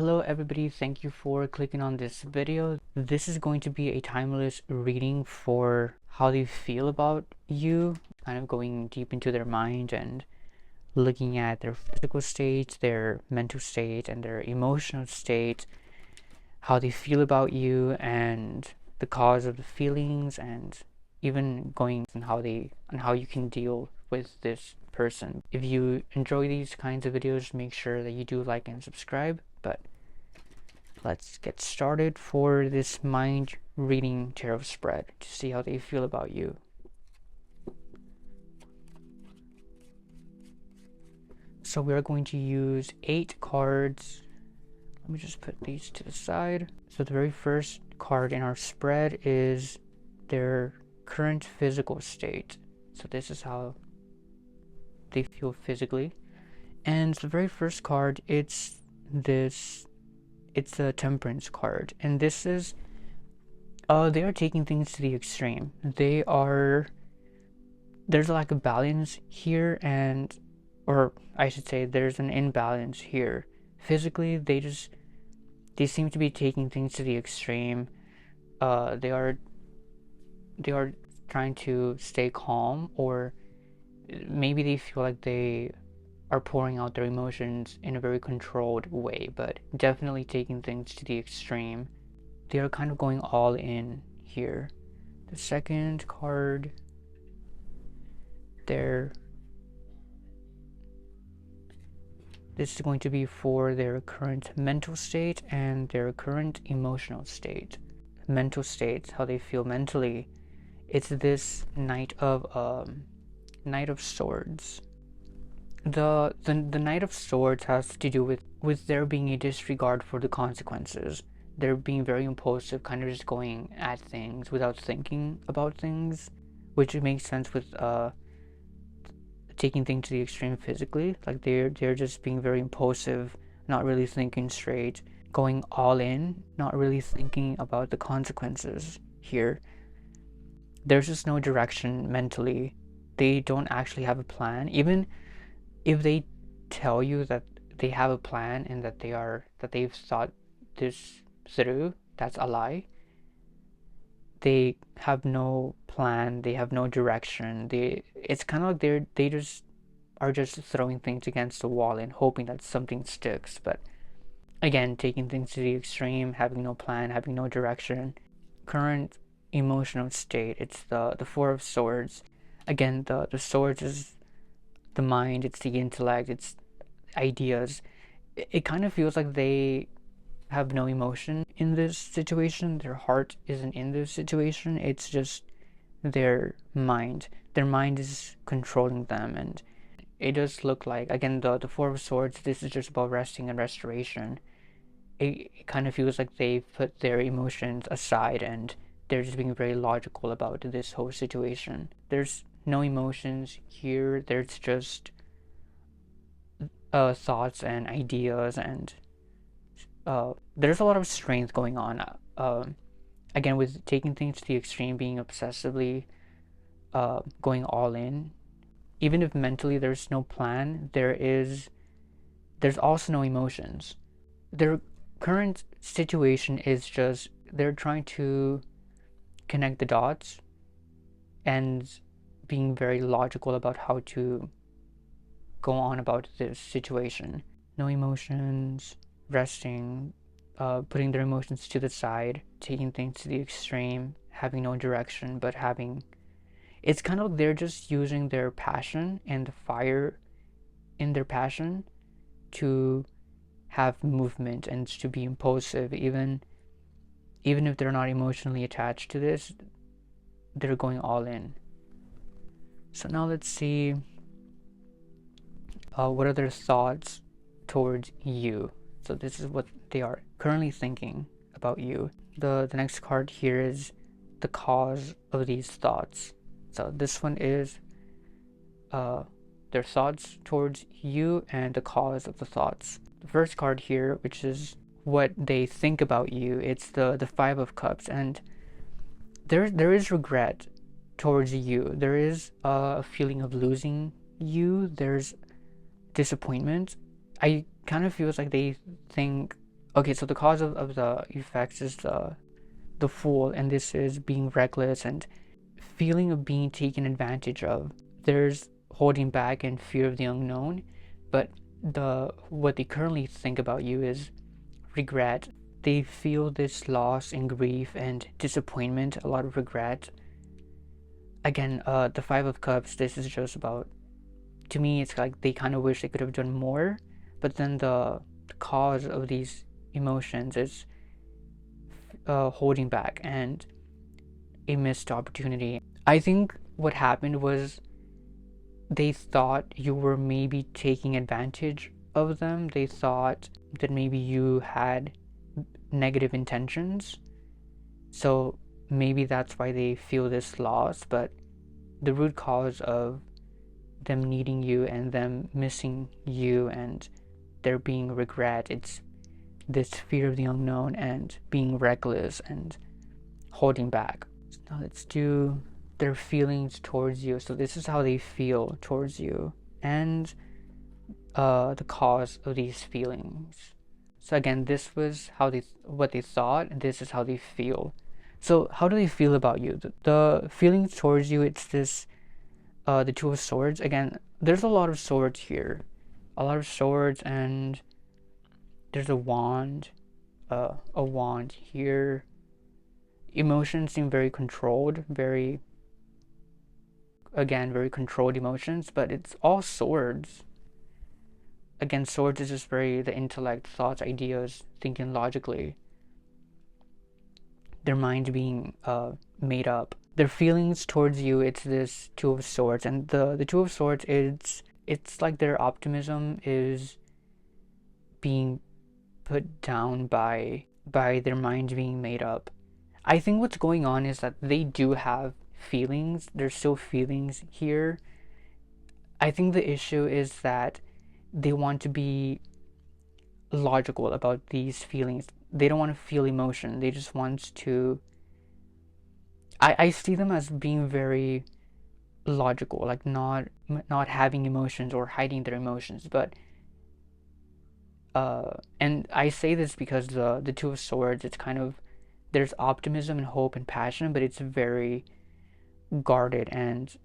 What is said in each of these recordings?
Hello everybody, thank you for clicking on this video. This is going to be a timeless reading for how they feel about you, kind of going deep into their mind and looking at their physical state, their mental state, and their emotional state, how they feel about you and the cause of the feelings, and even going on how you can deal with this person. If you enjoy these kinds of videos, make sure that you do like and subscribe. But let's get started for this mind reading tarot spread to see how they feel about you. So we are going to use 8 cards. Let me just put these to the side. So the very first card in our spread is their current physical state. So this is how they feel physically. And the very first card, it's the Temperance card, and this is they are taking things to the extreme. There's a lack of balance here, or I should say there's an imbalance here. Physically, they seem to be taking things to the extreme. They are trying to stay calm, or maybe they feel like they are pouring out their emotions in a very controlled way, but definitely taking things to the extreme. They are kind of going all in here. The second card, this is going to be for their current mental state and their current emotional state. Mental state, how they feel mentally. It's this Knight of Swords. The Knight of Swords has to do with there being a disregard for the consequences. They're being very impulsive, kind of just going at things without thinking about things, which makes sense with taking things to the extreme physically. Like they're just being very impulsive, not really thinking straight, going all in, not really thinking about the consequences here. There's just no direction mentally. They don't actually have a plan. Even if they tell you that they have a plan and that they've thought this through, that's a lie. They have no plan, they have no direction. It's kind of like they just are just throwing things against the wall and hoping that something sticks. But again, taking things to the extreme, having no plan, having no direction. Current emotional state, it's the Four of Swords. Again, the swords is the mind, it's the intellect, it's ideas. It kind of feels like they have no emotion in this situation. Their heart isn't in this situation. It's just their mind. Their mind is controlling them, and it does look like, again, the Four of Swords, this is just about resting and restoration. It kind of feels like they put their emotions aside and they're just being very logical about this whole situation. There's no emotions here. There's just thoughts and ideas, and there's a lot of strength going on. Again, with taking things to the extreme, being obsessively going all in. Even if mentally there's no plan, there's also no emotions. Their current situation is just they're trying to connect the dots and being very logical about how to go on about this situation. No emotions, resting, putting their emotions to the side, taking things to the extreme, having no direction, but it's kind of like they're just using their passion and the fire in their passion to have movement and to be impulsive. Even if they're not emotionally attached to this, they're going all in. So now let's see what are their thoughts towards you. So this is what they are currently thinking about you. The next card here is the cause of these thoughts. So this one is their thoughts towards you and the cause of the thoughts. The first card here, which is what they think about you, it's the Five of Cups, and there is regret towards you. There is a feeling of losing you. There's disappointment. I kind of feels like they think Okay, so the cause of the effects is the fool, and this is being reckless and feeling of being taken advantage of. There's holding back and fear of the unknown, but what they currently think about you is regret. They feel this loss and grief and disappointment, a lot of regret. Again, the Five of Cups, this is just about, to me, it's like they kind of wish they could have done more, but then the cause of these emotions is holding back and a missed opportunity. I think what happened was they thought you were maybe taking advantage of them. They thought that maybe you had negative intentions. So maybe that's why they feel this loss. But the root cause of them needing you and them missing you and there being regret, it's this fear of the unknown and being reckless and holding back. So now let's do their feelings towards you. So this is how they feel towards you and the cause of these feelings. So again, this was what they thought, and this is how they feel. So how do they feel about you? The feelings towards you, it's this the Two of Swords. Again, there's a lot of swords here, a lot of swords, and there's a wand here. Emotions seem very controlled, very controlled emotions, but it's all swords. Again, swords is just very the intellect, thoughts, ideas, thinking logically. Their mind being made up. Their feelings towards you, it's this Two of Swords, and the Two of Swords, it's like their optimism is being put down by their mind being made up. I think what's going on is that they do have feelings. There's still feelings here. I think the issue is that they want to be logical about these feelings. They don't want to feel emotion. They just want to. I see them as being very logical, like not having emotions or hiding their emotions. But and I say this because the Two of Swords, it's kind of, there's optimism and hope and passion, but it's very guarded and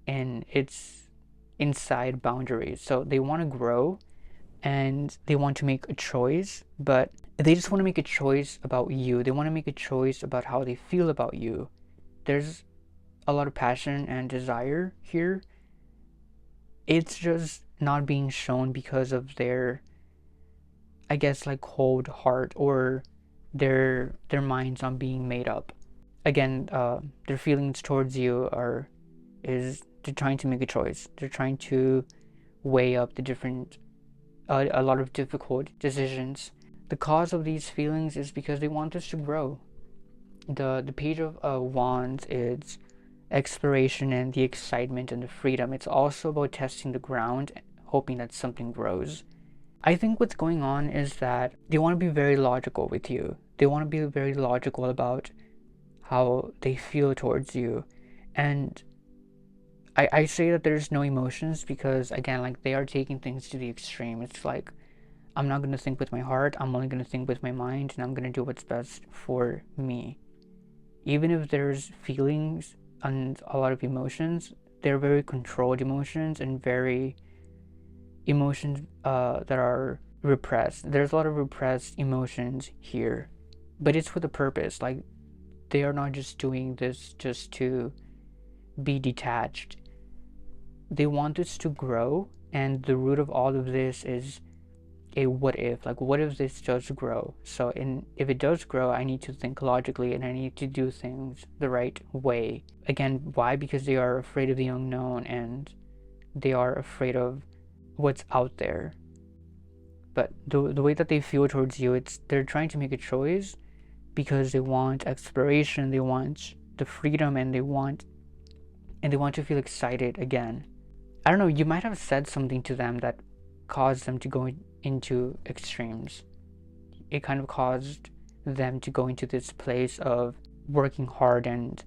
it's inside boundaries. So they want to grow and they want to make a choice, but they just want to make a choice about you. They want to make a choice about how they feel about you. There's a lot of passion and desire here. It's just not being shown because of their, I guess, like cold heart, or their minds not being made up. Again, their feelings towards you is they're trying to make a choice. They're trying to weigh up the different a lot of difficult decisions. The cause of these feelings is because they want us to grow. The Page of Wands is exploration and the excitement and the freedom. It's also about testing the ground, hoping that something grows. I think what's going on is that they want to be very logical with you. They want to be very logical about how they feel towards you. And I say that there's no emotions because, again, like they are taking things to the extreme. It's like, I'm not going to think with my heart, I'm only going to think with my mind, and I'm going to do what's best for me. Even if there's feelings and a lot of emotions, they're very controlled emotions and very emotions that are repressed. There's a lot of repressed emotions here, but it's with a purpose. Like, they are not just doing this just to be detached. They want us to grow, and the root of all of this is a what if. Like, what if this does grow? So if it does grow, I need to think logically and I need to do things the right way. Again, why? Because they are afraid of the unknown and they are afraid of what's out there. But the way that they feel towards you, they're trying to make a choice because they want exploration, they want the freedom, and they want to feel excited again. I don't know, you might have said something to them that caused them to go into extremes. It kind of caused them to go into this place of working hard and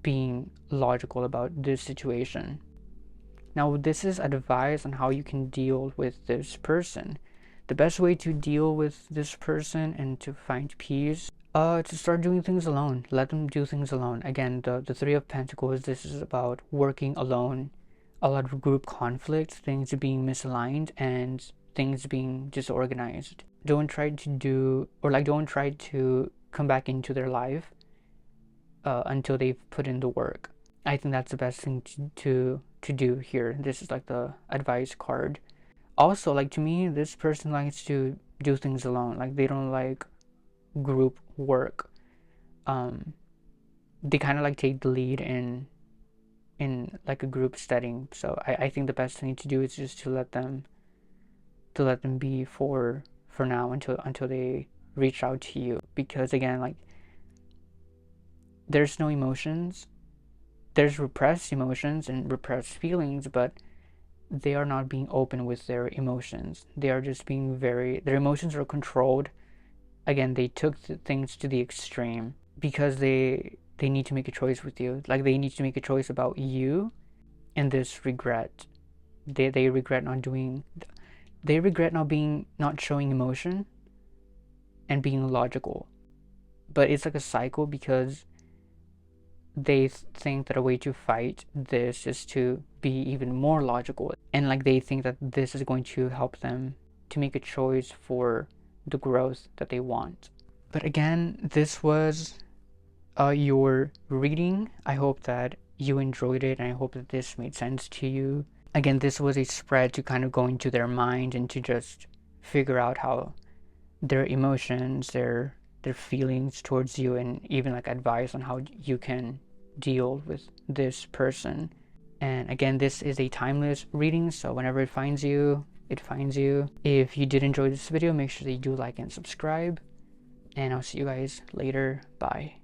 being logical about this situation. Now, this is advice on how you can deal with this person. the best way to deal with this person and to find peace, to start doing things alone. Let them do things alone. Again, the Three of Pentacles, this is about working alone. A lot of group conflict, things being misaligned, and things being disorganized. Don't try to come back into their life until they've put in the work. I think that's the best thing to do here. This is like the advice card. Also, like, to me, this person likes to do things alone. Like, they don't like group work. They kind of like take the lead in like a group setting. So I think the best thing to do is just to let them be for now until they reach out to you. Because again, like, there's no emotions. There's repressed emotions and repressed feelings, but they are not being open with their emotions. They are just being their emotions are controlled. Again, they took things to the extreme because they need to make a choice with you. Like, they need to make a choice about you and this regret. They regret not showing emotion and being logical. But it's like a cycle because they think that a way to fight this is to be even more logical, and like they think that this is going to help them to make a choice for the growth that they want. But again, this was your reading. I hope that you enjoyed it, and I hope that this made sense to you. Again, this was a spread to kind of go into their mind and to just figure out how their emotions, their feelings towards you, and even like advice on how you can deal with this person. And again, this is a timeless reading, so whenever it finds you, it finds you. If you did enjoy this video, make sure that you do like and subscribe, and I'll see you guys later. Bye.